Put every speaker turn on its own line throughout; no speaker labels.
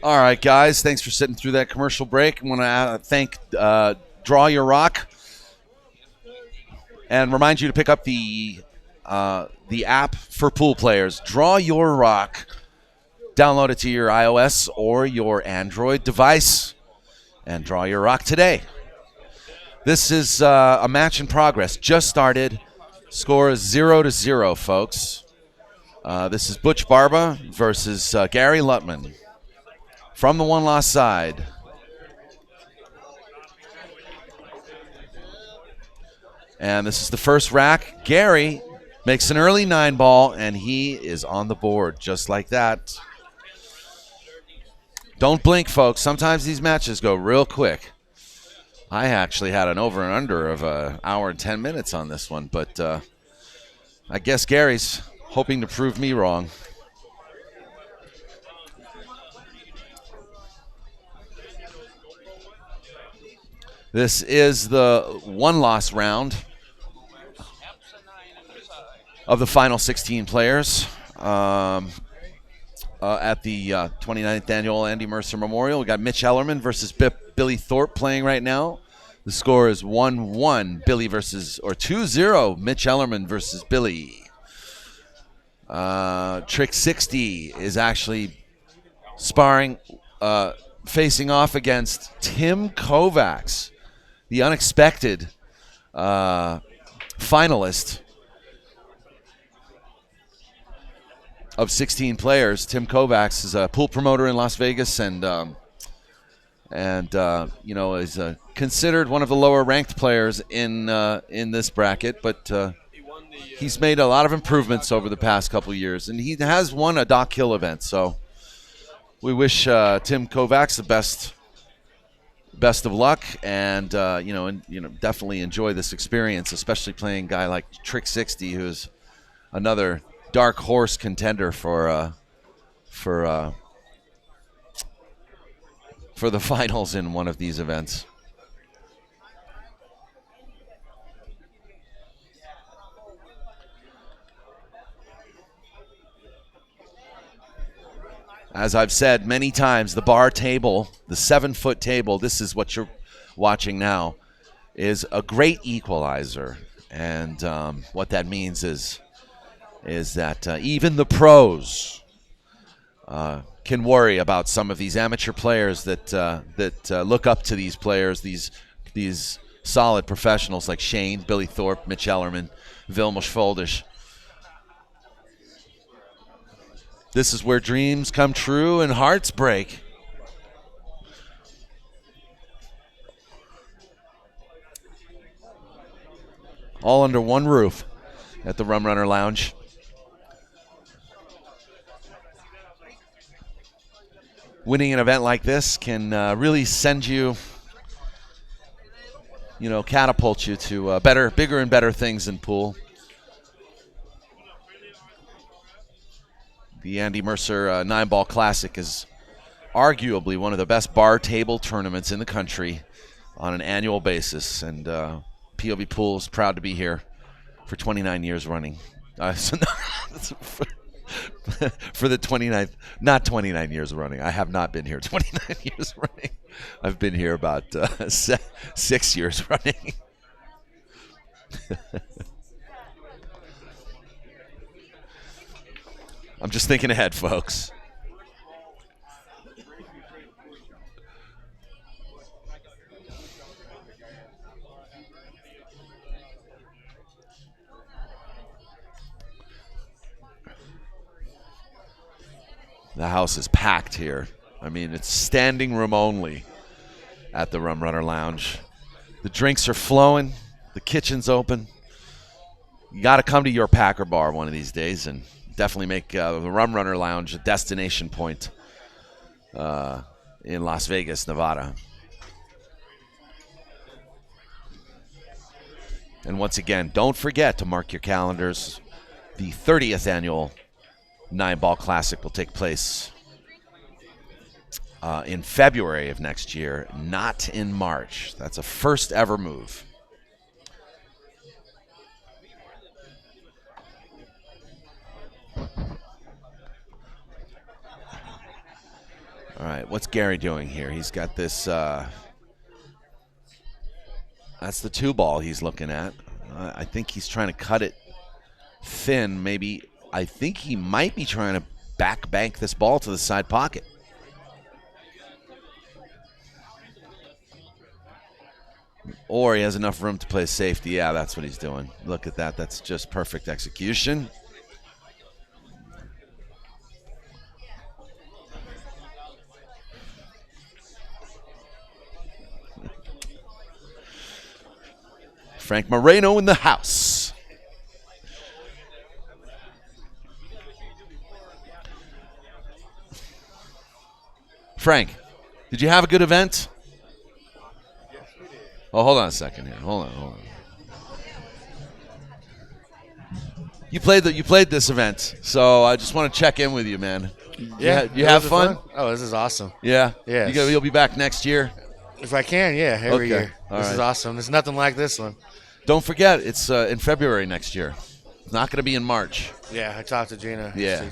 All right, guys. Thanks for sitting through that commercial break. I want to thank Draw Your Rock and remind you to pick up the app for pool players. Draw Your Rock. Download it to your iOS or your Android device and draw your rock today. This is a match in progress. Just started. Score is 0-0, folks. This is Butch BARBA versus Gary LUTMAN from the one-loss side. And this is the first rack. Gary makes an early 9-ball, and he is on the board just like that. Don't blink, folks. Sometimes these matches go real quick. I actually had an over and under of an hour and 10 minutes on this one, but I guess Gary's hoping to prove me wrong. This is the one-loss round of the final 16 players at the 29th annual Andy Mercer Memorial. We got Mitch Ellerman versus Billy Thorpe playing right now. The score is 1-1, Billy versus, or 2-0, Mitch Ellerman versus Billy. Trick 60 is actually sparring, facing off against Tim Kovacs, the unexpected finalist of 16 players. Tim Kovacs is a pool promoter in Las Vegas and you know, is considered one of the lower ranked players in this bracket, but he's made a lot of improvements over the past couple of years, and he has won a Dock Hill event. So we wish Tim Kovacs the best of luck, and definitely enjoy this experience, especially playing a guy like Trick 60, who's another dark horse contender for the finals in one of these events. As I've said many times, the bar table, the 7-foot table, this is what you're watching now, is a great equalizer. And what that means is that even the pros can worry about some of these amateur players that look up to these players, these solid professionals like Shane, Billy Thorpe, Mitch Ellerman, Vilmos Foldish. This is where dreams come true and hearts break. All under one roof at the Rum Runner Lounge. Winning an event like this can really send you, catapult you to bigger and better things in pool. The Andy Mercer 9-Ball Classic is arguably one of the best bar table tournaments in the country on an annual basis, and POVPOOL is proud to be here for 29 years running. For the 29th, not 29 years running. I have not been here 29 years running. I've been here about 6 years running. I'm just thinking ahead, folks. The house is packed here. I mean, it's standing room only at the Rum Runner Lounge. The drinks are flowing. The kitchen's open. You got to come to your Packer bar one of these days and definitely make the Rum Runner Lounge a destination point in Las Vegas, Nevada. And once again, don't forget to mark your calendars. The 30th annual 9-Ball Classic will take place in February of next year, not in March. That's a first ever move. All All right, what's Gary doing here? He's got this. That's the 2-ball he's looking at. I think he's trying to cut it thin. Maybe I think he might be trying to bank this ball to the side pocket. Or he has enough room to play safety. Yeah, that's what he's doing. Look at that. That's just perfect execution. Frank Moreno in the house. Frank, did you have a good event? Oh, hold on a second here. Hold on. You played this event, so I just want to check in with you, man.
Yeah,
you have fun?
Oh, this is awesome.
Yeah,
yeah.
You'll be back next year.
If I can, yeah, every year.
All
this
right.
is awesome. There's nothing like this one.
Don't forget, it's in February next year. It's not going to be in March.
Yeah, I talked to Gina.
Yeah.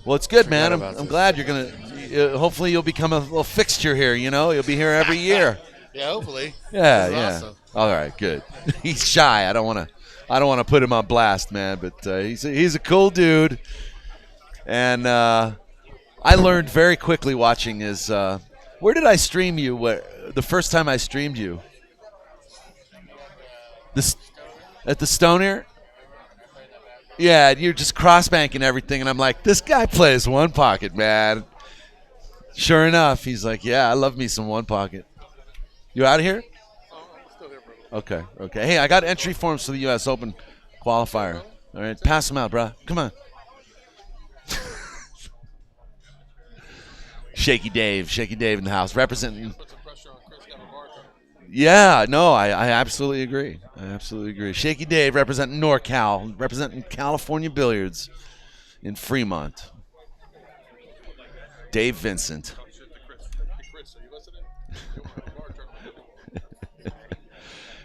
Well, it's good, man. I'm glad you're going to. Hopefully, you'll become a little fixture here. You'll be here every year.
Yeah, hopefully.
Yeah.
Awesome.
All right, good. He's shy. I don't want to put him on blast, man. But he's a cool dude, and I learned very quickly watching his. Where did I stream you? The first time I streamed you? At the Stoner? Yeah, you're just cross-banking everything, and I'm like, this guy plays one pocket, man. Sure enough, he's like, yeah, I love me some one pocket. You out of here? Okay. Hey, I got entry forms for the U.S. Open Qualifier. All right, pass them out, bro. Come on. Shaky Dave in the house, representing. Yeah, no, I absolutely agree. Shaky Dave representing NorCal, representing California Billiards in Fremont. Dave Vincent.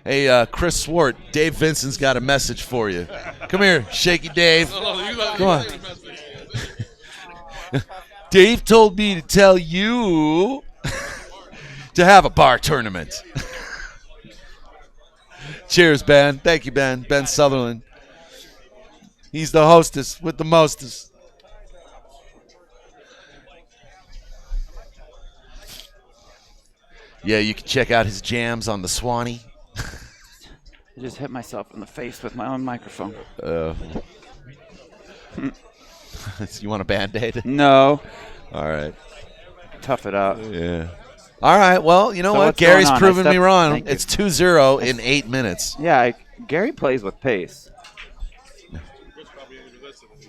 Hey, Chris Swart, Dave Vincent's got a message for you. Come here, Shaky Dave. Come on. Dave told me to tell you to have a bar tournament. Cheers, Ben. Thank you, Ben. Ben Sutherland. He's the hostess with the mostest. Yeah, you can check out his jams on the Swanee.
I just hit myself in the face with my own microphone.
You want a Band-Aid?
No.
All right.
Tough it out.
Yeah. All right. Well, you know what? Gary's proven me wrong. It's 2-0 in 8 minutes.
Yeah, Gary plays with pace.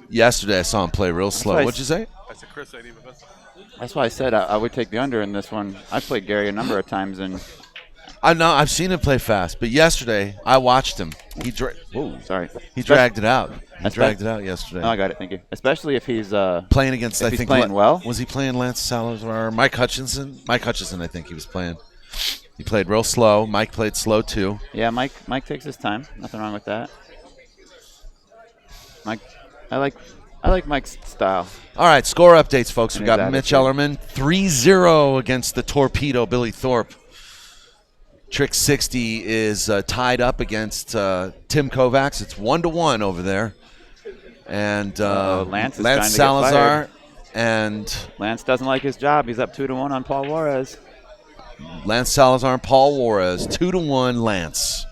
Yesterday I saw him play real slow. What'd you say?
I said Chris ain't even listening.
That's why I said I would take the under in this one. I played Gary a number of times, and
I've seen him play fast, but yesterday I watched him. He dragged it out. He dragged it out yesterday.
Oh, I got it. Thank you. Especially if he's
playing against.
I think playing well.
Was he playing Lance Salazar or Mike Hutchinson? Mike Hutchinson, I think he was playing. He played real slow. Mike played slow too.
Yeah, Mike takes his time. Nothing wrong with that. Mike, I like Mike's style.
All right, score updates, folks. We got Mitch
attitude.
Ellerman 3-0 against the Torpedo Billy Thorpe. Trick 60 is tied up against Tim Kovacs. It's 1-1 over there. And
Lance
Salazar and
Lance doesn't like his job. He's up 2-1 on Paul Juarez.
Lance Salazar and Paul Juarez 2-1 Lance.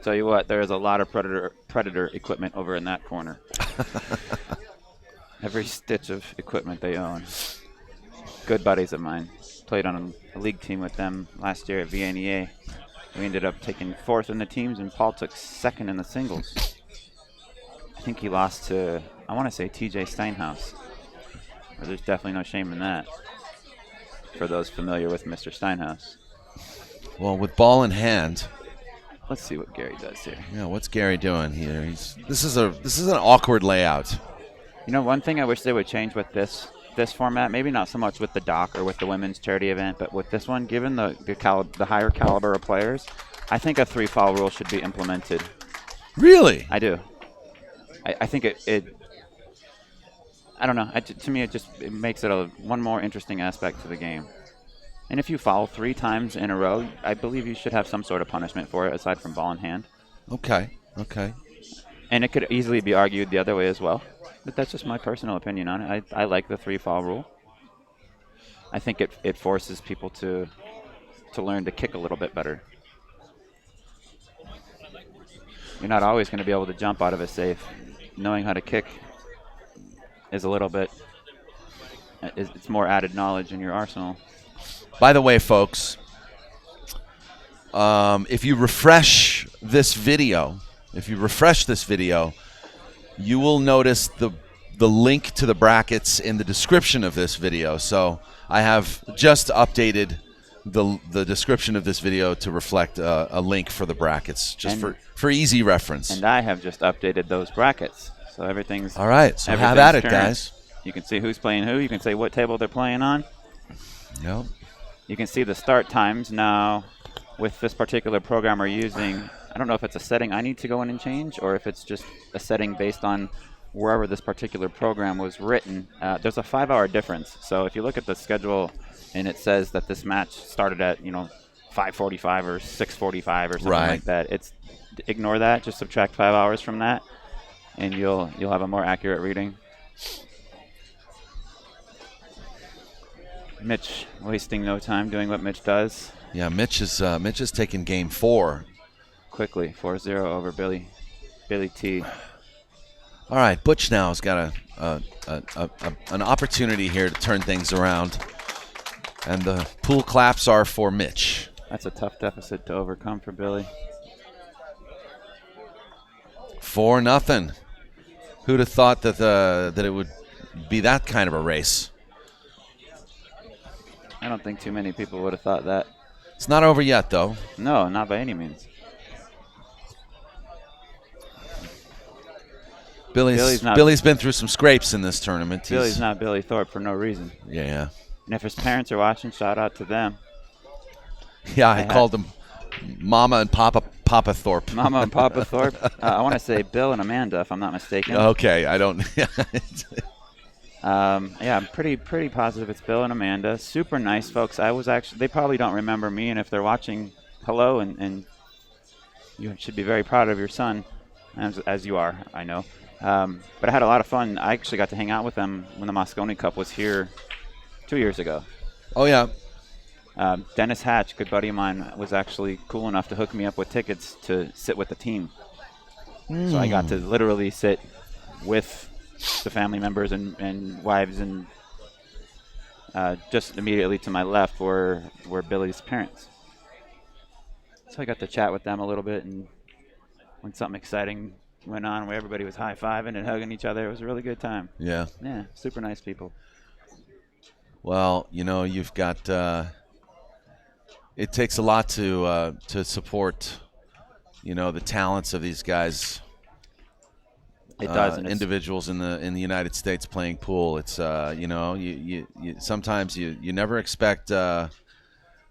Tell you what, there is a lot of predator equipment over in that corner. Every stitch of equipment they own. Good buddies of mine. Played on a league team with them last year at VNEA. We ended up taking 4th in the teams, and Paul took 2nd in the singles. I think he lost to, I want to say, TJ Steinhaus. But there's definitely no shame in that for those familiar with Mr. Steinhaus.
Well, with ball in hand.
Let's see what Gary does here.
Yeah, what's Gary doing here? This is an awkward layout.
You know, one thing I wish they would change with this format, maybe not so much with the dock or with the women's charity event, but with this one, given the higher caliber of players, I think a 3-foul rule should be implemented.
Really?
I do. I think I don't know. To me, it makes it one more interesting aspect to the game. And if you foul 3 times in a row, I believe you should have some sort of punishment for it aside from ball in hand.
Okay.
And it could easily be argued the other way as well. But that's just my personal opinion on it. I like the 3 foul rule. I think it forces people to learn to kick a little bit better. You're not always going to be able to jump out of a safe. Knowing how to kick is a little bit, it's more added knowledge in your arsenal.
By the way, folks, if you refresh this video, you will notice the link to the brackets in the description of this video. So I have just updated the description of this video to reflect a link for the brackets, just for easy reference.
And I have just updated those brackets, so everything's
all right. So have at it,
current.
guys.
You can see who's playing who. You can say what table they're playing on.
Yep.
You can see the start times now. With this particular program we're using, I don't know if it's a setting I need to go in and change, or if it's just a setting based on wherever this particular program was written. There's a 5-hour difference. So if you look at the schedule and it says that this match started at 5:45 or 6:45 or something like that, ignore that. Just subtract 5 hours from that, and you'll have a more accurate reading. Mitch wasting no time doing what Mitch does.
Yeah, Mitch is taking game 4
quickly. 4-0 over Billy T.
All right, Butch now has got an opportunity here to turn things around, and the pool claps are for Mitch.
That's a tough deficit to overcome for Billy.
4-0. Who'd have thought that it would be that kind of a race?
I don't think too many people would have thought that.
It's not over yet, though.
No, not by any means.
Billy's been through some scrapes in this tournament.
Billy's not Billy Thorpe for no reason.
Yeah.
And if his parents are watching, shout out to them.
Yeah, I called them Mama and Papa Thorpe.
Mama and Papa Thorpe. I want to say Bill and Amanda, if I'm not mistaken.
Okay, I don't.
Yeah, I'm pretty positive it's Bill and Amanda. Super nice folks. They probably don't remember me, and if they're watching, hello, and you should be very proud of your son, as you are, I know. But I had a lot of fun. I actually got to hang out with them when the Moscone Cup was here 2 years ago.
Oh, yeah.
Dennis Hatch, good buddy of mine, was actually cool enough to hook me up with tickets to sit with the team. So I got to literally sit with the family members and wives, and just immediately to my left were Billy's parents. So I got to chat with them a little bit, and when something exciting went on where everybody was high-fiving and hugging each other, it was a really good time.
Yeah.
Yeah, super nice people.
Well, you've got it takes a lot to support, the talents of these guys.
It does.
Individuals in the United States playing pool. It's you sometimes you never expect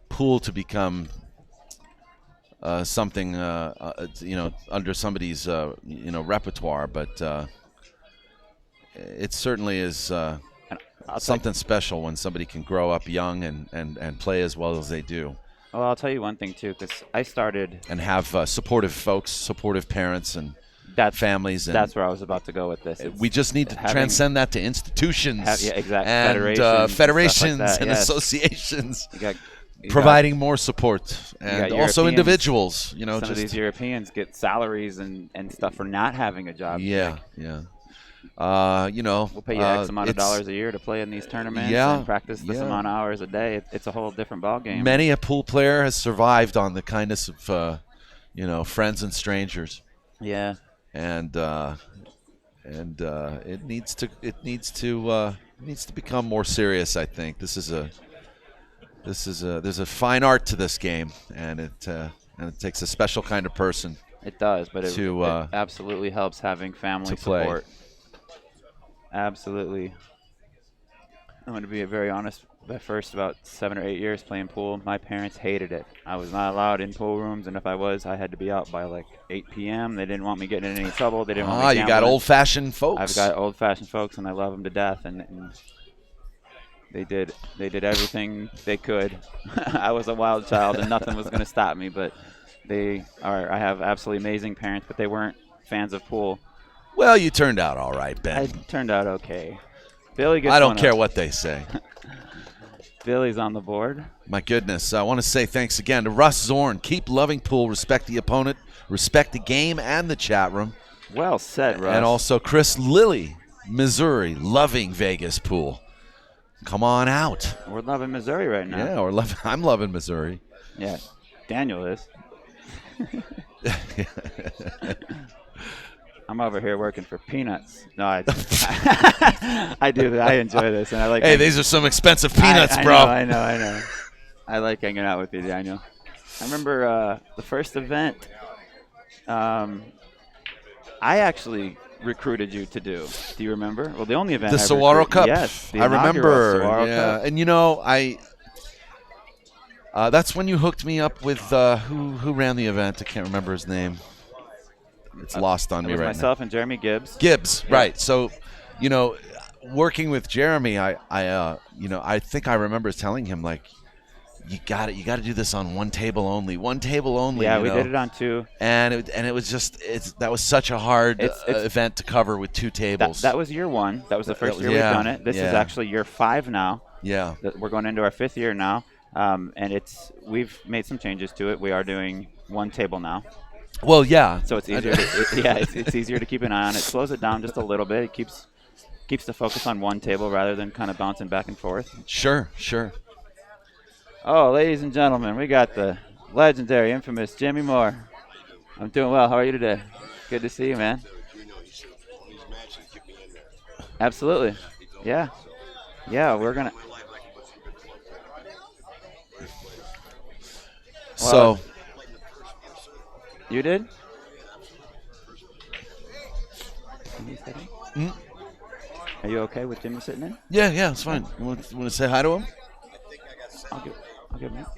pool to become something under somebody's repertoire, but it certainly is something special when somebody can grow up young and play as well as they do.
Well, I'll tell you one thing too, because I started
and have supportive folks, supportive parents, and families. And
that's where I was about to go with this.
We just need to transcend that to institutions,
and
federations and
yes.
associations, providing more support, and also individuals.
Some of these Europeans get salaries and stuff for not having a job.
Yeah.
We'll pay you X amount of dollars a year to play in these tournaments and practice this amount of hours a day. It's a whole different ballgame.
Many a pool player has survived on the kindness of friends and strangers.
Yeah.
And it needs to become more serious. I think there's a fine art to this game, and it takes a special kind of person.
It does, but it absolutely helps having family support. Absolutely. I'm going to be very honest the first about 7 or 8 years playing pool, my parents hated it. I was not allowed in pool rooms, and if I was, I had to be out by like 8 p.m. They didn't want me getting in any trouble. They didn't want me gambling.
You got old-fashioned folks.
I've got old-fashioned folks, and I love them to death. And they did everything they could. I was a wild child, and nothing was going to stop me. But I have absolutely amazing parents, but they weren't fans of pool.
Well, you turned out all right, Ben.
I turned out okay. Billy gets
I don't care what they say.
Billy's on the board.
My goodness. I want to say thanks again to Russ Zorn. Keep loving pool. Respect the opponent. Respect the game and the chat room.
Well said, Russ.
And also Chris Lilly, Missouri, loving Vegas pool. Come on out.
We're loving Missouri right now.
Yeah, I'm loving Missouri.
Yeah, Daniel is. I'm over here working for peanuts. No, I do that. I enjoy this, and I like.
Hey, these are some expensive peanuts, bro.
I know. I like hanging out with you, Daniel. I remember the first event. I actually recruited you to do. Do you remember? Well, the only event.
The Saguaro Cup.
Yes, the
I remember.
Saguaro Cup.
And that's when you hooked me up with who ran the event. I can't remember his name. It's lost on me right now.
Myself and Jeremy Gibbs.
Gibbs, yeah. Right. So, working with Jeremy, I think I remember telling him, like, you got to do this on one table only.
Yeah, we did it on two.
And it was just that was such a hard event to cover with two tables.
That was year one. That was the first year we've done it. This is actually year 5 now.
Yeah.
We're going into our 5th year now, and we've made some changes to it. We are doing one table now.
Well, yeah.
So it's easier. It's easier to keep an eye on. It slows it down just a little bit. It keeps the focus on one table rather than kind of bouncing back and forth.
Sure.
Oh, ladies and gentlemen, we got the legendary, infamous Jimmy Moore. I'm doing well. How are you today? Good to see you, man. Absolutely. Yeah. We're gonna.
So.
You did? Are you okay with Jimmy sitting in?
Yeah, it's fine. You want to say hi to him?
I'll give him that.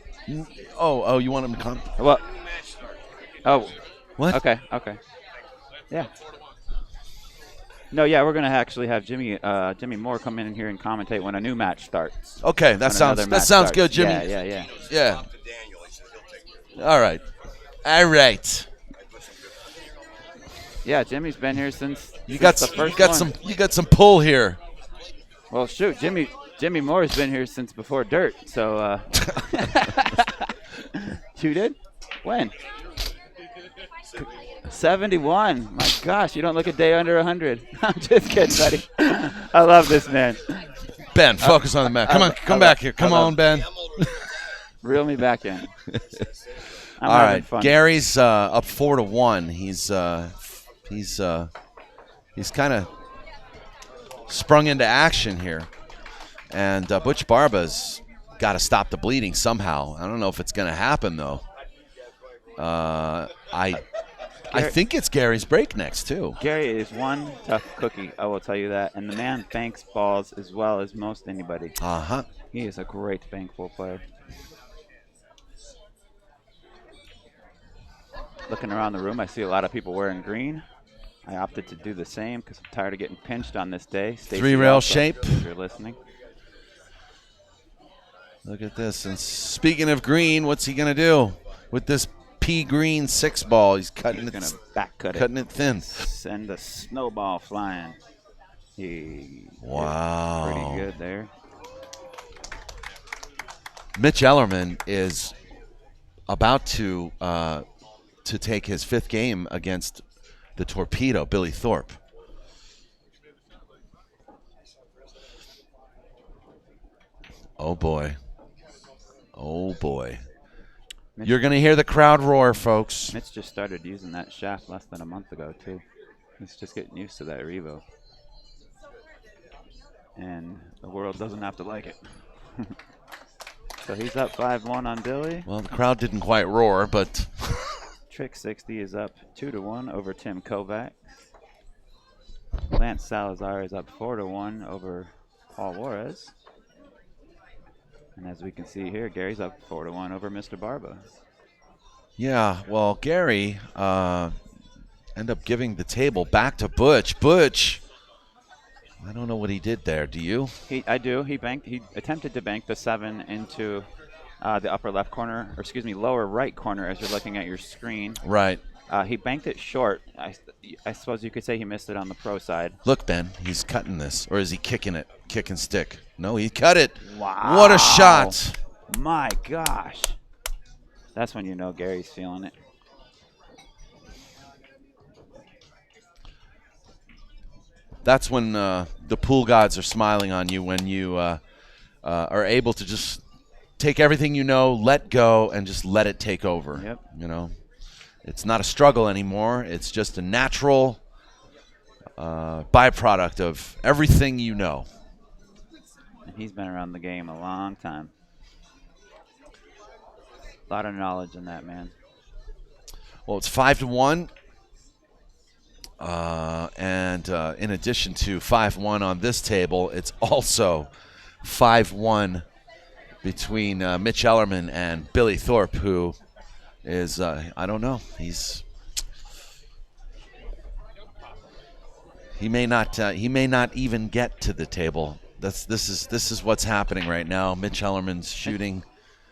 Oh, you want him to come?
Well. Oh.
What?
Okay. Yeah. No, yeah, we're gonna actually have Jimmy Moore come in here and commentate when a new match starts.
Okay, that sounds good, Jimmy.
Yeah.
All right.
Yeah, Jimmy's been here since
you got some pull here.
Well, shoot, Jimmy Moore's been here since before dirt. So you did? When? 71. My gosh, you don't look a day under 100. I'm just kidding, buddy. I love this man.
Ben, focus on the mat. Come back here. Come on, Ben.
Reel me back in.
All right, fun. Gary's up 4-1. He's kind of sprung into action here, and Butch BARBA's got to stop the bleeding somehow. I don't know if it's going to happen though. I think it's Gary's break next too.
Gary is one tough cookie, I will tell you that, and the man banks balls as well as most anybody. He is a great bank ball player. Looking around the room, I see a lot of people wearing green. I opted to do the same because I'm tired of getting pinched on this day. Stacey
3-rail shape.
If you're listening.
Look at this. And speaking of green, what's he going to do with this pea green 6 ball? He's cutting
He's gonna back cut
cutting it thin.
Send a snowball flying.
Wow.
Pretty good there.
Mitch Ellerman is about to take his 5th game against the Torpedo, Billy Thorpe. Oh, boy. Mitch, you're going to hear the crowd roar, folks.
Mitch just started using that shaft less than a month ago, too. He's just getting used to that Revo. And the world doesn't have to like it. So he's up 5-1 on Billy.
Well, the crowd didn't quite roar, but...
Trick 60 is up 2-1 over Tim Kovac. Lance Salazar is up 4-1 over Paul Juarez. And as we can see here, Gary's up 4-1 over Mr. Barba.
Yeah, well, Gary end up giving the table back to Butch. Butch, I don't know what he did there. Do you?
I do. He attempted to bank the 7 into the upper left corner, or excuse me, lower right corner as you're looking at your screen.
Right.
He banked it short. I suppose you could say he missed it on the pro side.
Look, Ben, he's cutting this. Or is he kicking it? Kick and stick. No, he cut it.
Wow.
What a shot.
My gosh. That's when you know Gary's feeling it.
That's when the pool gods are smiling on you, when you are able to just take everything you know, let go, and just let it take over.
Yep.
You know, it's not a struggle anymore. It's just a natural byproduct of everything you know.
And he's been around the game a long time. A lot of knowledge in that, man.
Well, it's 5-1. And in addition to 5-1 on this table, it's also 5-1 between Mitch Ellerman and Billy Thorpe, who is, I don't know, he may not even get to the table. This is what's happening right now. Mitch Ellerman's shooting.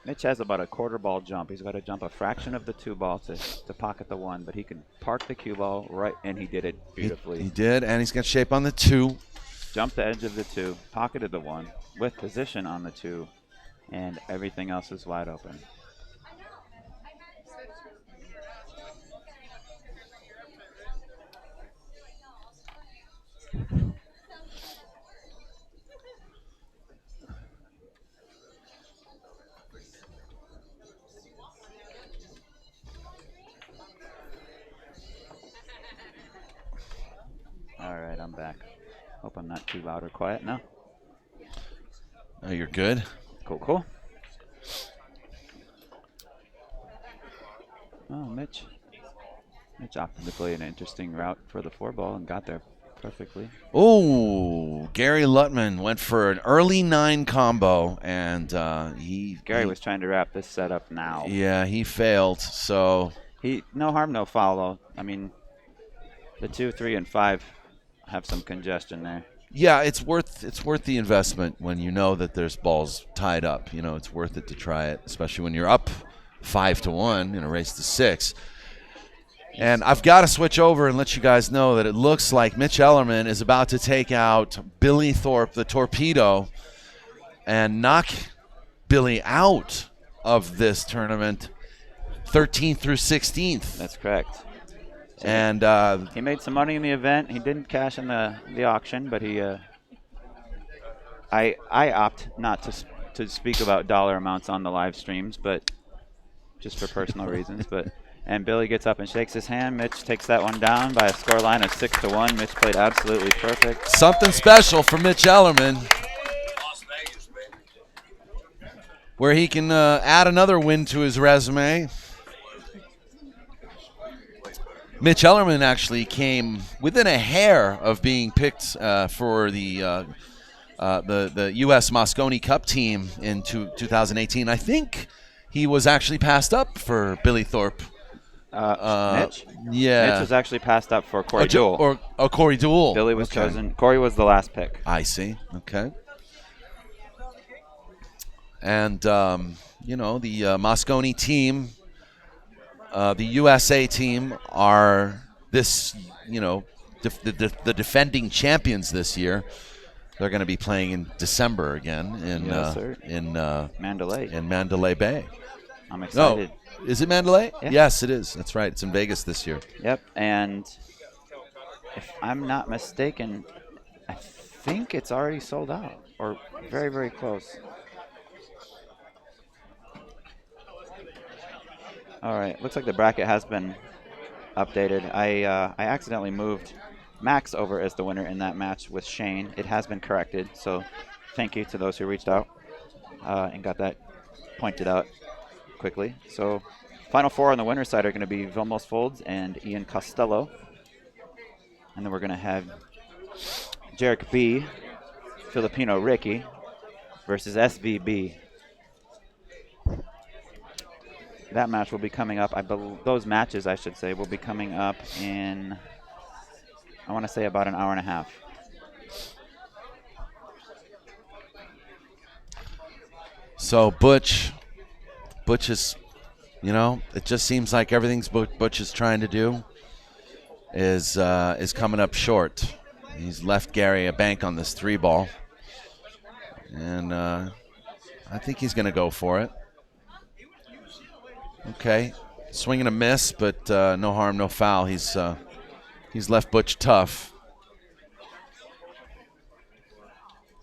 Mitch has about a quarter ball jump. He's got to jump a fraction of the 2 ball to pocket the 1, but he can park the cue ball right, and he did it beautifully.
He did, and he's got shape on the 2.
Jumped the edge of the 2, pocketed the 1, with position on the 2, and everything else is wide open. All right, I'm back. Hope I'm not too loud or quiet now.
Oh, you're good.
Cool. Oh, Mitch opted to play an interesting route for the 4 ball and got there perfectly.
Oh, Gary Lutman went for an early 9 combo, and
Gary was trying to wrap this setup now.
Yeah, he failed. So
no harm, no foul though. I mean, the 2, 3, and 5 have some congestion there.
yeah, it's worth the investment when you know that there's balls tied up. You know, it's worth it to try it, especially when you're up 5-1 in a race to 6. And I've got to switch over and let you guys know that it looks like Mitch Ellerman is about to take out Billy Thorpe, the torpedo, and knock Billy out of this tournament 13th through 16th.
That's correct.
And
he made some money in the event. He didn't cash in the auction, but he I opt not to speak about dollar amounts on the live streams, but just for personal reasons. And Billy gets up and shakes his hand. Mitch takes that one down by a score line of 6-1. Mitch played absolutely perfect.
Something special for Mitch Ellerman, where he can add another win to his resume. Mitch Ellerman actually came within a hair of being picked for the U.S. Moscone Cup team in 2018. I think he was actually passed up for Billy Thorpe.
Mitch?
Yeah.
Mitch was actually passed up for Corey Duell.
Or Corey Duell.
Billy was chosen. Corey was the last pick.
I see. Okay. And, you know, the Moscone team, the USA team are this, you know, the defending champions this year. They're going to be playing in December again in Mandalay Bay.
I'm excited.
No, is it Mandalay?
Yeah.
Yes, it is. That's right. It's in Vegas this year.
Yep. And if I'm not mistaken, I think it's already sold out or very, very close. All right. Looks like the bracket has been updated. I accidentally moved Max over as the winner in that match with Shane. It has been corrected. So thank you to those who reached out and got that pointed out quickly. So final 4 on the winner's side are going to be Vilmos Folds and Ian Costello. And then we're going to have Jarek B, Filipino Ricky versus SVB, That match will be coming up. Those matches, I should say, will be coming up in, I want to say, about an hour and a half.
So Butch is, it just seems like everything Butch is trying to do is coming up short. He's left Gary a bank on this 3-ball, and I think he's going to go for it. Okay, swing and a miss, but no harm, no foul. He's left Butch tough.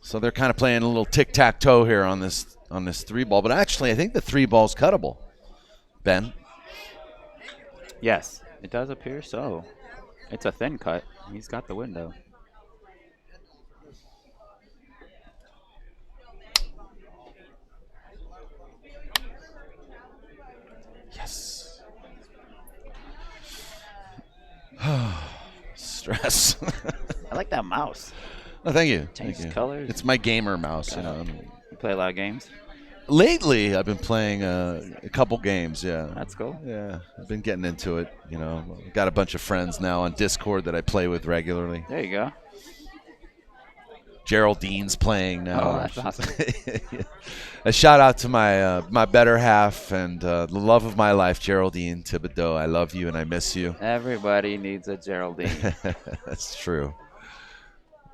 So they're kind of playing a little tic-tac-toe here on this 3-ball, but actually I think the 3-ball's cuttable. Ben?
Yes, it does appear so. It's a thin cut. He's got the window.
Yes. Stress.
I like that mouse.
Oh, thank you.
Changes colors.
It's my gamer mouse.
You play a lot of games?
Lately, I've been playing a couple games, yeah.
That's cool.
Yeah, I've been getting into it, Got a bunch of friends now on Discord that I play with regularly.
There you go.
Geraldine's playing now.
Oh, that's awesome.
A shout out to my better half and the love of my life, Geraldine Thibodeau. I love you and I miss you.
Everybody needs a Geraldine.
That's true.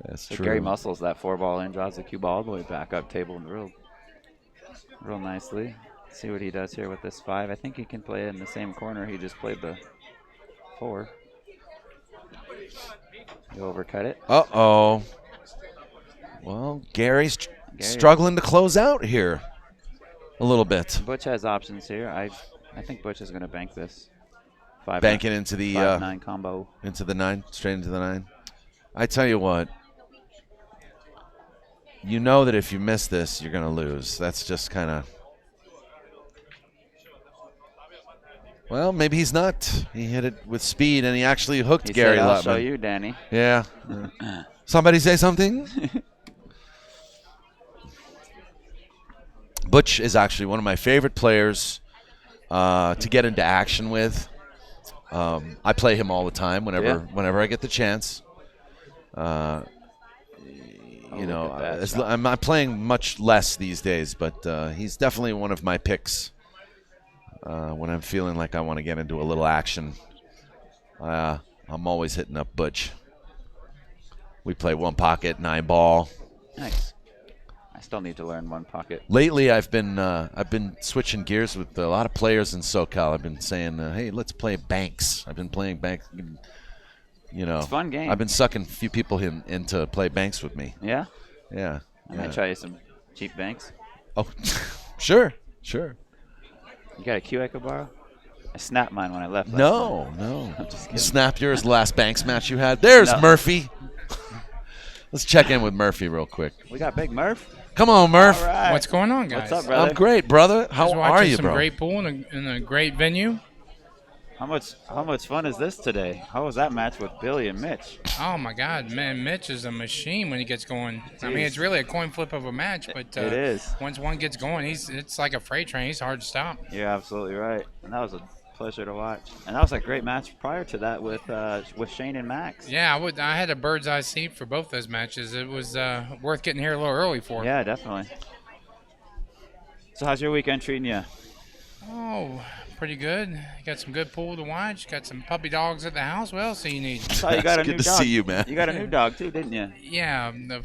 That's
so
true.
Gary muscles that 4-ball in, draws the cue ball all the way back up table and real nicely. Let's see what he does here with this 5. I think he can play it in the same corner he just played the 4. You overcut it.
Uh-oh. Well, Gary's struggling to close out here a little bit.
Butch has options here. I think Butch is going to bank this.
Bank it into the
5-9 combo.
Into the 9, straight into the 9. I tell you what, you know that if you miss this, you're going to lose. That's just kind of. Well, maybe he's not. He hit it with speed, and he actually hooked Gary
I'll
Lutman.
show you, Danny.
Yeah. Somebody say something? Butch is actually one of my favorite players to get into action with. I play him all the time whenever I get the chance. I'm playing much less these days, but he's definitely one of my picks when I'm feeling like I want to get into a little action. I'm always hitting up Butch. We play 1 pocket, 9-ball.
Nice. I still need to learn 1 pocket.
Lately, I've been switching gears with a lot of players in SoCal. I've been saying, hey, let's play banks. I've been playing banks.
It's a fun game.
I've been sucking a few people in to play banks with me.
Yeah?
Yeah.
I might try you some cheap banks.
Oh, sure.
You got a Q I could borrow? I snapped mine when I left.
No.
I'm just kidding.
You snapped yours the last banks match you had. There's Murphy. Let's check in with Murphy real quick.
We got Big Murph.
Come on, Murph.
All right.
What's going on, guys?
What's up, brother?
I'm great, brother. How are you,
some
bro?
Great pool in a great venue.
How much fun is this today? How was that match with Billy and Mitch?
Oh my God, man! Mitch is a machine when he gets going. I mean, it's really a coin flip of a match, but
it is.
Once one gets going, it's like a freight train. He's hard to stop.
You're absolutely right, and that was a pleasure to watch. And that was a great match prior to that with Shane and Max.
Yeah, I had a bird's eye seat for both those matches. It was worth getting here a little early for.
Yeah, definitely. So how's your weekend treating you?
Oh, pretty good. Got some good pool to watch. Got some puppy dogs at the house. What else do you need?
Oh, you got a
It's good
new
to
dog.
see you, man.
You got a new dog too, didn't you?
Yeah, the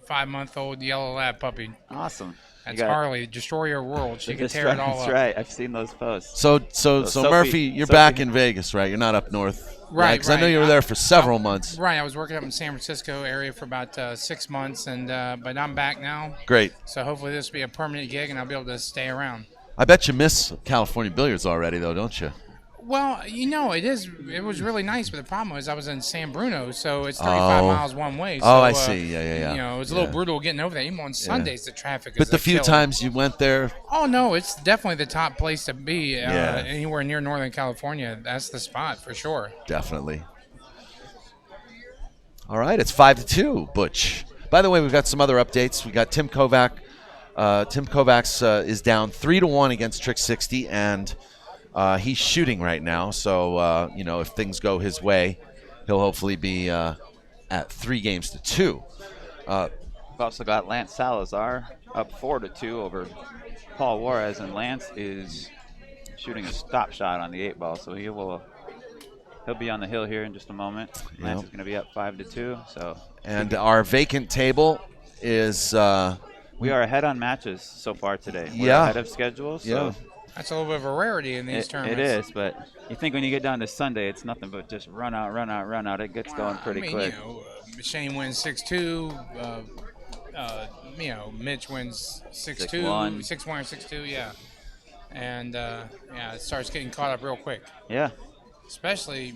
5-month-old yellow lab puppy.
Awesome.
That's Harley, destroy your world. She can tear it all
That's
up.
right. I've seen those posts.
So
Sophie-
Murphy, you're back in Vegas, right? You're not up north,
Right,
Because I know you were there for several months.
Right, I was working up in San Francisco area for about 6 months, and but I'm back now.
Great.
So hopefully this will be a permanent gig, and I'll be able to stay around.
I bet you miss California billiards already, though, don't you?
Well, it was really nice, but the problem was I was in San Bruno, so it's 35 miles one way. So,
I see. Yeah.
It was a little brutal getting over there. Even on Sundays, the traffic is
But the few
killer.
times you went there,
Oh, no, it's definitely the top place to be. Anywhere near Northern California, that's the spot for sure.
definitely. All right, it's 5-2, Butch. By the way, we've got some other updates. We got Tim Kovac. Tim Kovacs is down 3-1 against Trick 60, and He's shooting right now, so if things go his way, he'll hopefully be at 3-2.
We've also got Lance Salazar up 4-2 over Paul Juarez, and Lance is shooting a stop shot on the 8-ball, so he'll be on the hill here in just a moment. Lance is going to be up 5-2. So.
And our vacant table is.
We are ahead on matches so far today. We're ahead of schedule. So
that's a little bit of a rarity in these tournaments.
It is, but you think when you get down to Sunday, it's nothing but just run out. It gets going pretty quick.
Shane wins 6-2. Mitch wins 6-2, 6-1 or 6-2, yeah. And it starts getting caught up real quick.
Yeah.
Especially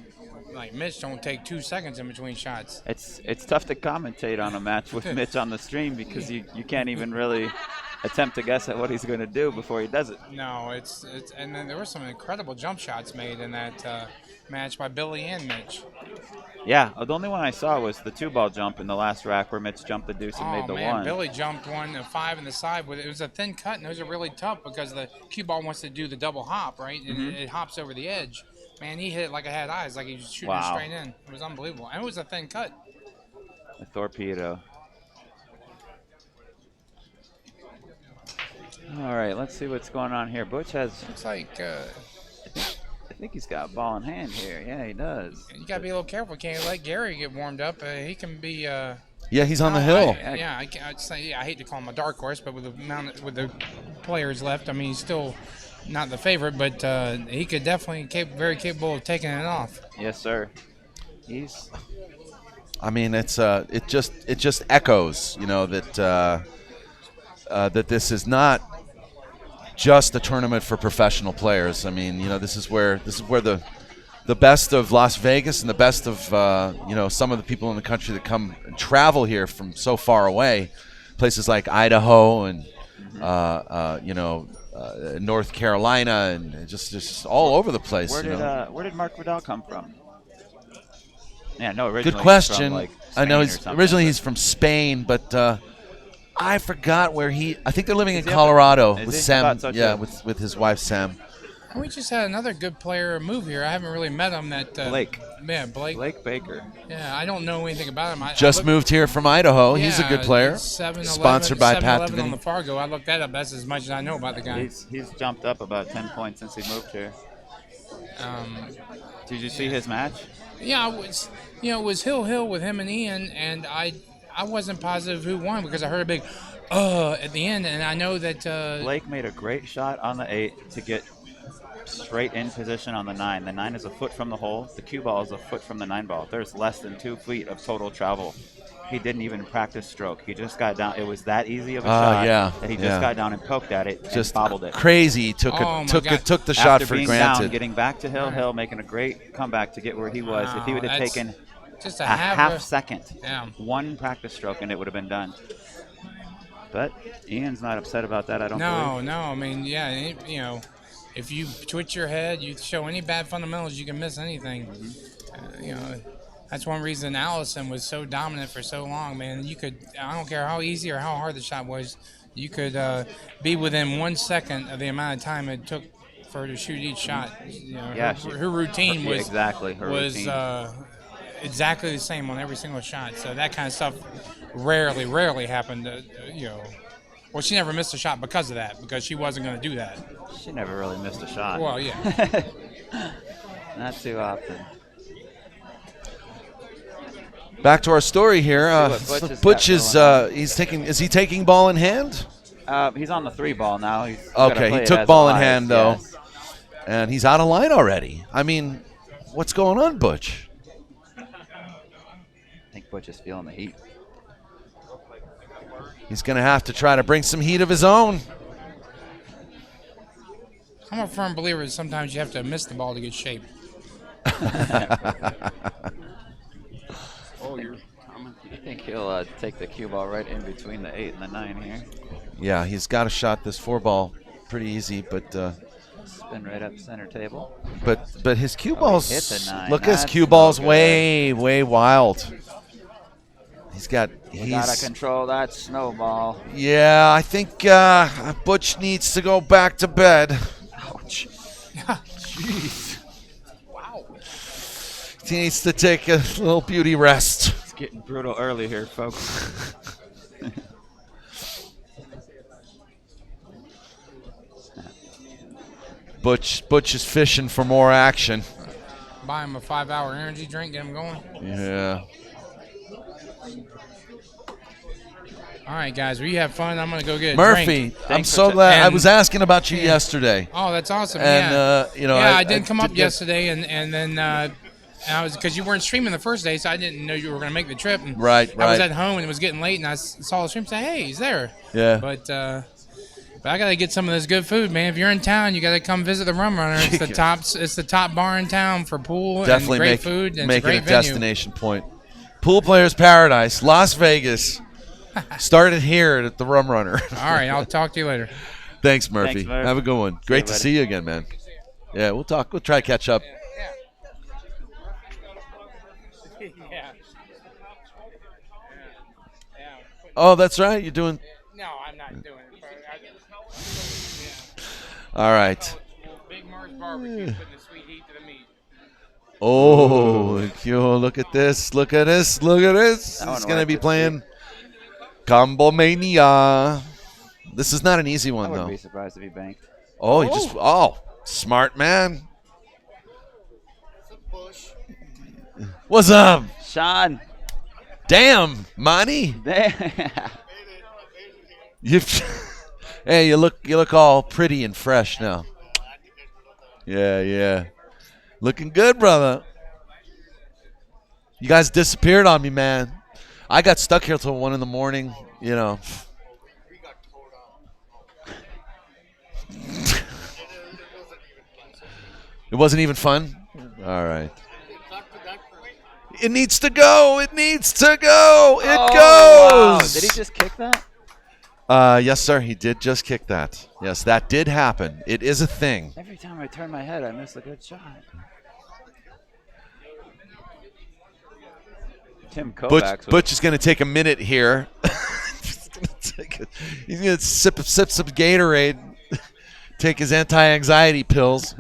like Mitch don't take 2 seconds in between shots.
It's tough to commentate on a match with Mitch on the stream because you can't even really attempt to guess at what he's going to do before he does it.
No, it's and then there were some incredible jump shots made in that match by Billy and Mitch.
Yeah, the only one I saw was the 2-ball jump in the last rack where Mitch jumped the deuce and made the one.
Billy jumped a 5 in the side. It was a thin cut, and those are really tough because the cue ball wants to do the double hop, right? And it hops over the edge. Man, he hit it like it had eyes, like he was shooting straight in. It was unbelievable. And it was a thin cut.
A torpedo. All right, let's see what's going on here. Butch has...
Looks like...
I think he's got a ball in hand here. Yeah, he does.
You got to be a little careful. Can't let Gary get warmed up. He can be...
yeah, he's on the hill.
I hate to call him a dark horse, but with the players left, I mean, he's still... not the favorite, but he could definitely very capable of taking it off.
Yes, sir.
I mean, it just echoes, that that this is not just a tournament for professional players. I mean, this is where the best of Las Vegas and the best of some of the people in the country that come and travel here from so far away, places like Idaho and North Carolina and just all over the place.
Where did Mark Vidal come from? Yeah, no, originally
good question.
He's from,
I know
he's
he's from Spain, but I forgot where I think they're living in Colorado with Sam.
So
yeah, with his wife Sam.
We just had another good player move here. I haven't really met him.
Blake.
Yeah, Blake.
Blake Baker.
Yeah, I don't know anything about him.
Just moved here from Idaho. He's a good player.
7-11,
Sponsored by Pat
7-11 on the Fargo. I looked that up. That's as much as I know about the guy.
He's jumped up about 10 points since he moved here. Did you see his match?
Yeah, it was Hill with him and Ian, and I wasn't positive who won because I heard a big at the end, and I know that
Blake made a great shot on the 8 to get straight in position on the 9. The 9 is a foot from the hole. The cue ball is a foot from the 9 ball. There's less than 2 feet of total travel. He didn't even practice stroke. He just got down. It was that easy of a shot that he just got down and poked at it and bobbled it.
Crazy. Took the shot
After
for
being
granted.
Down, getting back to Hill, making a great comeback to get where he was. If he would have taken
just
a half second,
yeah.
one practice stroke, and it would have been done. But Ian's not upset about that, I don't believe.
No. I mean, if you twitch your head, you show any bad fundamentals, you can miss anything. That's one reason Allison was so dominant for so long, man. I don't care how easy or how hard the shot was, you could be within 1 second of the amount of time it took for her to shoot each shot. Her routine was
exactly
exactly the same on every single shot. So that kind of stuff rarely happened. Well, she never missed a shot because of that, because she wasn't going to do that.
She never really missed a shot.
Well, yeah.
Not too often.
Back to our story here. Butch is is he taking ball in hand?
He's on the 3-ball now.
He took ball in hand though, and he's out of line already. I mean, what's going on, Butch?
I think Butch is feeling the heat.
He's going to have to try to bring some heat of his own.
I'm a firm believer that sometimes you have to miss the ball to get shape.
I think he'll take the cue ball right in between the 8 and the 9 here.
Yeah, he's got a shot this 4-ball pretty easy, but
spin right up center table.
But his cue balls,
hit the 9.
look, his cue ball's way wild. He's got
to control that snowball.
Yeah, I think Butch needs to go back to bed.
Ouch. Jeez.
Wow.
He needs to take a little beauty rest.
It's getting brutal early here, folks.
Butch is fishing for more action.
Buy him a 5-hour energy drink, get him going.
Yeah.
All right, guys, well, you have fun. I'm going to go get a
Murphy,
drink.
I'm
Thanks
so
for
glad. I
and-
was asking about you yesterday.
Oh, that's awesome.
And,
yeah.
you know,
Yeah, I did come up
get-
yesterday, and then I was, because you weren't streaming the first day, so I didn't know you were going to make the trip. And
Right,
I was
right.
at home, and it was getting late, and I saw the stream and said, hey, he's there.
Yeah.
But I got to get some of this good food, man. If you're in town, you got to come visit the Rum Runner. It's the top bar in town for pool
Definitely
and great
make,
food. And
make
it's a great
it a
venue.
destination point. Pool Players Paradise, Las Vegas. Started here at the Rum Runner.
All right, I'll talk to you later.
Thanks, Murphy.
Thanks, Murph.
Have a good one. Great to
buddy.
see you again, man. Yeah, we'll talk. We'll try to catch up.
Yeah.
Oh, that's right. You're doing.
No, I'm not doing it.
All right.
Big Mars barbecue, putting the sweet heat to the meat.
Oh, look at this. Look at this. Look at this.
That one
It's going to
worked
be
its
playing Combo Mania. This is not an easy
I
one,
wouldn't
though.
be surprised if he banked.
Oh, he just. Oh, smart man. What's up?
Sean.
Damn, Monty. You, hey, you look all pretty and fresh now. Yeah. Looking good, brother. You guys disappeared on me, man. I got stuck here till 1 a.m, you know. It wasn't even fun? All right. It needs to go. It needs to go. It
Wow.
goes.
Did he just kick that?
Yes, sir. He did just kick that. Yes, that did happen. It is a thing.
Every time I turn my head, I miss a good shot. Tim Kovacs.
Butch is going to take a minute here. He's going to sip some Gatorade, take his anti-anxiety pills.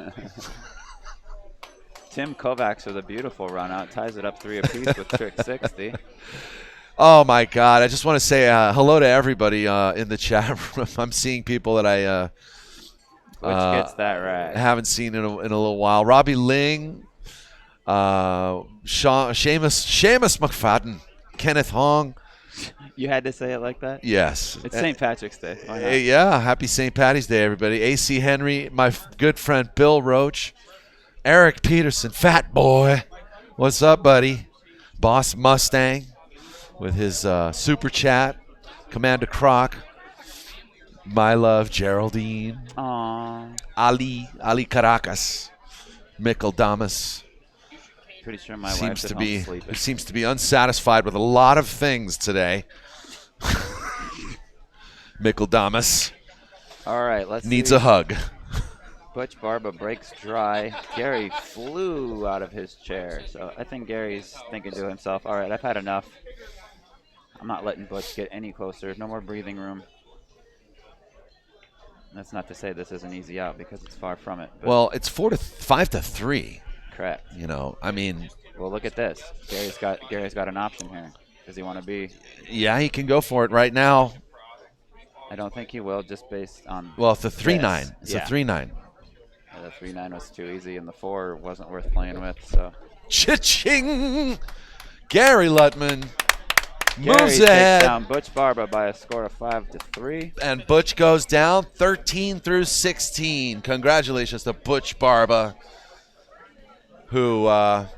Tim Kovacs with a beautiful run out, ties it up 3 apiece with trick 60.
Oh, my God. I just want to say hello to everybody in the chat room. I'm seeing people that I
Which gets that right.
haven't seen in a little while. Robbie Ling, Seamus McFadden, Kenneth Hong.
You had to say it like that?
Yes.
It's St. Patrick's Day. Why not?
Hey, yeah, happy St. Patty's Day, everybody. AC Henry, my good friend Bill Roach, Eric Peterson, Fat Boy. What's up, buddy? Boss Mustang with his super chat. Commander Croc. My love, Geraldine.
Aw.
Ali Caracas. Mikkel Damas.
Pretty sure my
Seems
wife's at
to
home
be
sleeping.
seems to be unsatisfied with a lot of things today. Mikkel Damas
All right, let's
needs
see.
a hug.
Butch Barba breaks dry. Gary flew out of his chair. So I think Gary's thinking to himself, all right, I've had enough. I'm not letting Butch get any closer. No more breathing room. That's not to say this is an easy out because it's far from it. But
Well, it's 5-3.
correct.
You know, I mean,
Well, look at this. Gary's got an option here. Does he want to be?
yeah, he can go for it right now.
I don't think he will, just based on.
Well, it's a 3-9.
this.
It's
Yeah.
a 3-9.
The 3-9 was too easy, and the 4 wasn't worth playing with. So
Cha-ching! Gary Lutman
Gary
moves
takes
ahead,
down Butch Barba by a score of 5-3.
and Butch goes down 13 through 16. Congratulations to Butch Barba, who,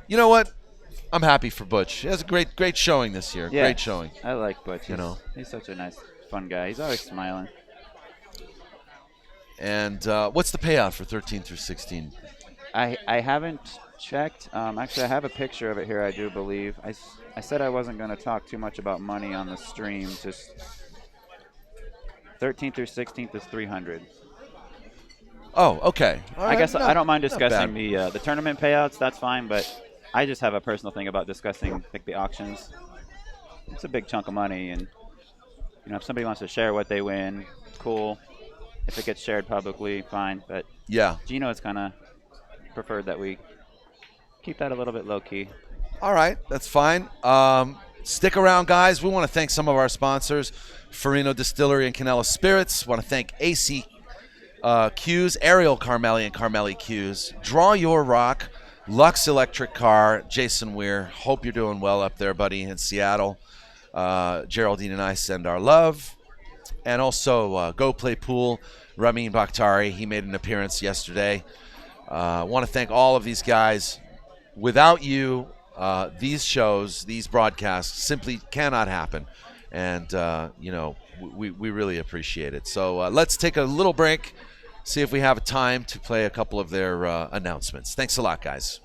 you know what? I'm happy for Butch. He has a great showing this year.
Yeah.
Great showing.
I like Butch.
You know.
He's such a nice, fun guy. He's always smiling.
And what's the payout for 13 through 16?
I haven't checked. Actually, I have a picture of it here, I do believe. I said I wasn't going to talk too much about money on the stream. Just 13th through 16th is 300.
Oh, okay. All
I
right,
guess I don't mind
not
discussing
bad.
the tournament payouts. That's fine, but I just have a personal thing about discussing like the auctions. It's a big chunk of money, and if somebody wants to share what they win, cool. If it gets shared publicly, fine. But
Yeah.
Gino's kind of preferred that we keep that a little bit low key.
All right, that's fine. Stick around, guys. We want to thank some of our sponsors, Farino Distillery and Canella Spirits. Want to thank AC Q's, Ariel Carmelli and Carmelli Q's, Draw Your Rock, Lux Electric Car, Jason Weir. Hope you're doing well up there, buddy, in Seattle. Geraldine and I send our love. And also Go Play Pool, Ramin Bakhtari. He made an appearance yesterday. Want to thank all of these guys. Without you, these shows, these broadcasts simply cannot happen. And, we really appreciate it. So let's take a little break, see if we have time to play a couple of their announcements. Thanks a lot, guys.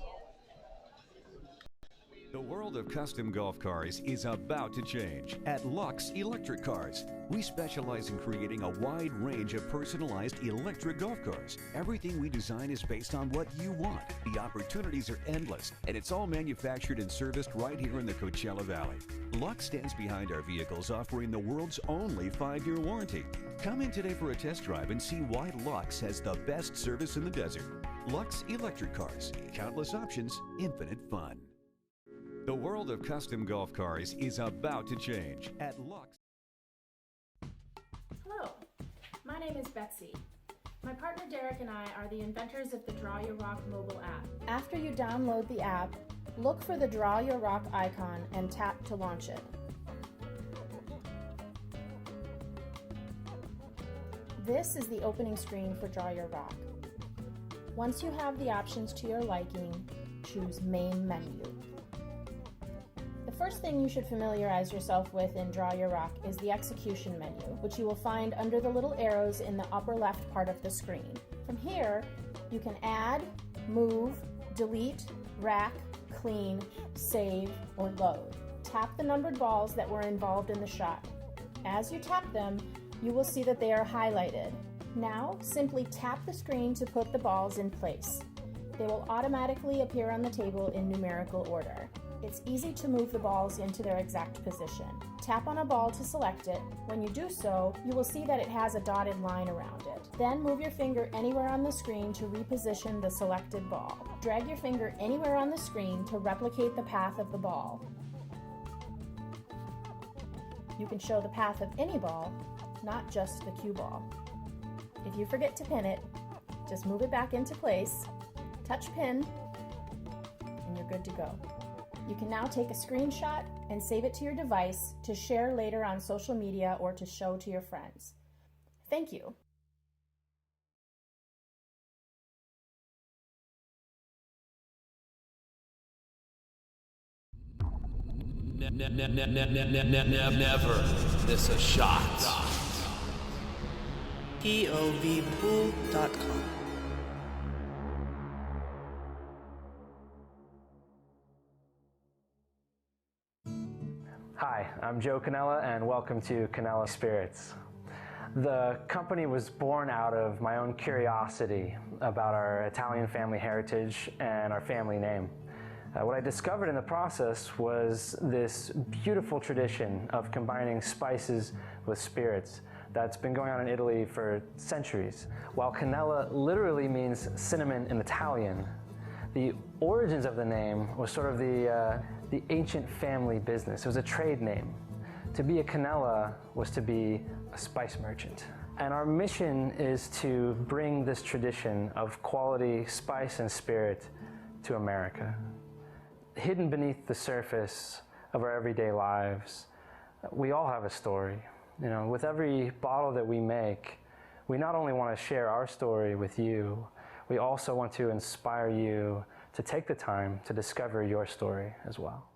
The world of custom golf cars is about to change at Lux Electric Cars. We specialize in creating a wide range of personalized electric golf cars. Everything we design is based on what you want. The opportunities are endless, and it's all manufactured and serviced right here in the Coachella Valley. Lux stands behind our vehicles, offering the world's only 5-year warranty. Come in today for a test drive and see why Lux has the best service in the desert. Lux Electric Cars. Countless options, infinite fun. The world of custom golf cars is about to change at Lux.
Hello, my name is Betsy. My partner Derek and I are the inventors of the Draw Your Rock mobile app. After you download the app, look for the Draw Your Rock icon and tap to launch it. This is the opening screen for Draw Your Rock. Once you have the options to your liking, choose Main Menu. The first thing you should familiarize yourself with in Draw Your Rock is the execution menu, which you will find under the little arrows in the upper left part of the screen. From here, you can add, move, delete, rack, clean, save, or load. Tap the numbered balls that were involved in the shot. As you tap them, you will see that they are highlighted. Now, simply tap the screen to put the balls in place. They will automatically appear on the table in numerical order. It's easy to move the balls into their exact position. Tap on a ball to select it. When you do so, you will see that it has a dotted line around it. Then move your finger anywhere on the screen to reposition the selected ball. Drag your finger anywhere on the screen to replicate the path of the ball. You can show the path of any ball, not just the cue ball. If you forget to pin it, just move it back into place, touch pin, and you're good to go. You can now take a screenshot and save it to your device to share later on social media or to show to your friends. Thank you.
Never miss a shot. POVPOOL.com.
Hi, I'm Joe Canella and welcome to Canella Spirits. The company was born out of my own curiosity about our Italian family heritage and our family name. What I discovered in the process was this beautiful tradition of combining spices with spirits that's been going on in Italy for centuries. While Canella literally means cinnamon in Italian, the origins of the name was sort of the ancient family business. It was a trade name. To be a Canella was to be a spice merchant. And our mission is to bring this tradition of quality spice and spirit to America. Hidden beneath the surface of our everyday lives, we all have a story. You know, with every bottle that we make, we not only want to share our story with you, we also want to inspire you to take the time to discover your story as well.